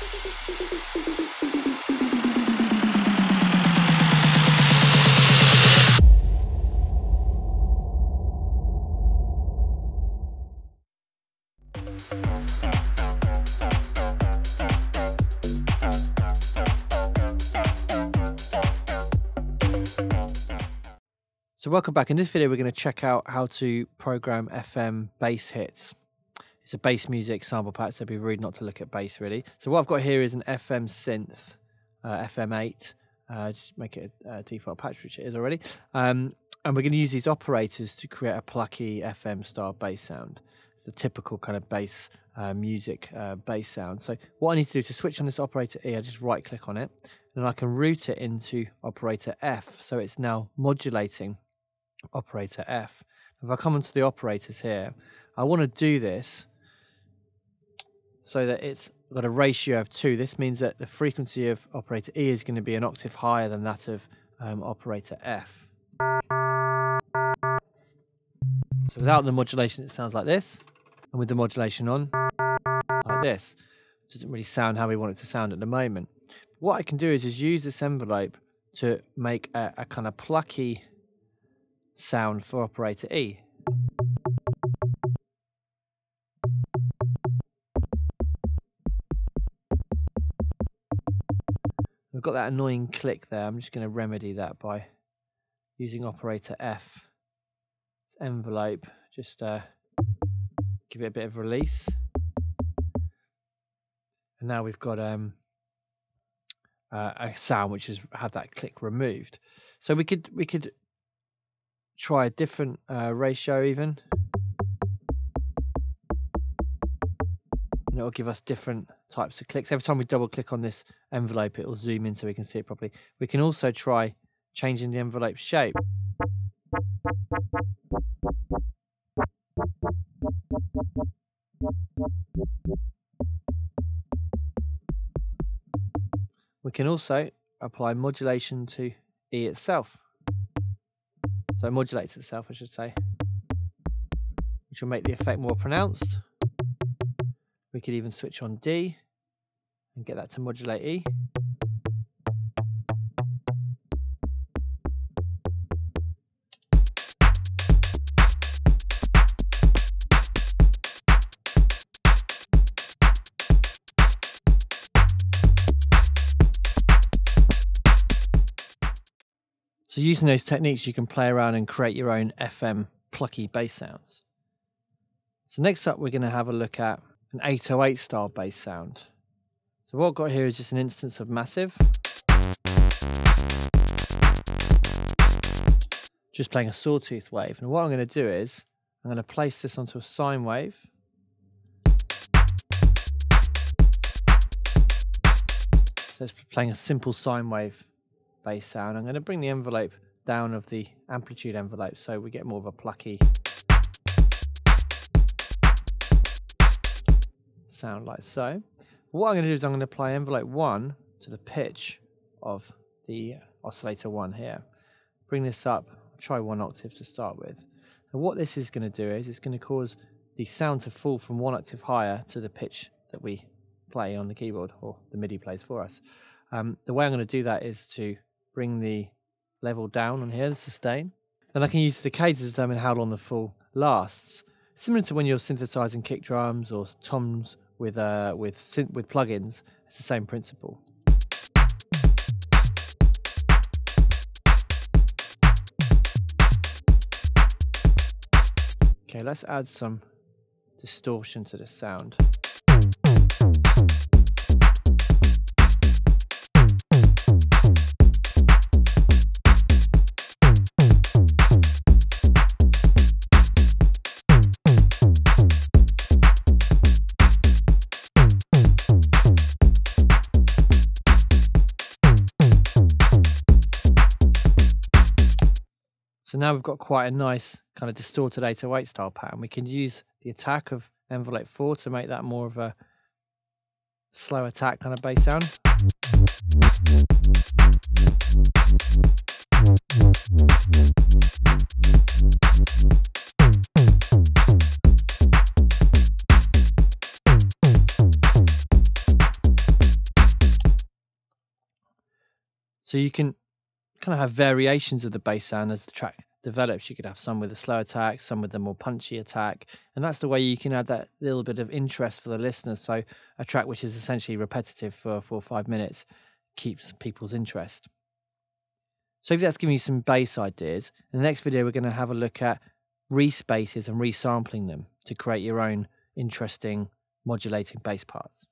So welcome back. In this video, we're going to check out how to program FM bass hits. It's a bass music sample pack, so it'd be rude not to look at bass really. So what I've got here is an FM synth, FM8. Just make it a default patch, which it is already. And we're going to use these operators to create a plucky FM style bass sound. It's the typical kind of bass music bass sound. So what I need to do to switch on this operator E, I just right click on it, and I can route it into operator F. So it's now modulating operator F. If I come onto the operators here, I want to do this so that it's got a ratio of 2. This means that the frequency of operator E is going to be an octave higher than that of operator F. So without the modulation, it sounds like this, and with the modulation on, like this. It doesn't really sound how we want it to sound at the moment. What I can do is use this envelope to make a kind of plucky sound for operator E. We've got that annoying click there. I'm just going to remedy that by using operator F. This envelope, just give it a bit of release. And now we've got a sound which has had that click removed. So we could try a different ratio even. And it'll give us different types of clicks. Every time we double click on this envelope, it will zoom in so we can see it properly. We can also try changing the envelope shape. We can also apply modulation to E itself. So it modulates itself, I should say, which will make the effect more pronounced. We could even switch on D and get that to modulate E. So using those techniques, you can play around and create your own FM plucky bass sounds. So next up, we're going to have a look at an 808 style bass sound. So what I've got here is just an instance of massive. Just playing a sawtooth wave. And what I'm going to do is, I'm going to place this onto a sine wave. So it's playing a simple sine wave bass sound. I'm going to bring the envelope down of the amplitude envelope so we get more of a plucky sound like so. What I'm going to do is I'm going to apply envelope 1 to the pitch of the oscillator 1 here. Bring this up, try 1 octave to start with. And what this is going to do is it's going to cause the sound to fall from 1 octave higher to the pitch that we play on the keyboard, or the MIDI plays for us. The way I'm going to do that is to bring the level down on here, the sustain. Then I can use the decay to determine how long the fall lasts. Similar to when you're synthesizing kick drums or toms with plugins, it's the same principle. Okay, let's add some distortion to the sound. So now we've got quite a nice kind of distorted 808 style pattern. We can use the attack of envelope 4 to make that more of a slow attack kind of bass sound. So you can kind of have variations of the bass sound as the track develops. You could have some with a slow attack, some with a more punchy attack, and that's the way you can add that little bit of interest for the listeners. So a track which is essentially repetitive for 4 or 5 minutes keeps people's interest. So if that's giving you some bass ideas, in the next video we're going to have a look at respaces and resampling them to create your own interesting modulating bass parts.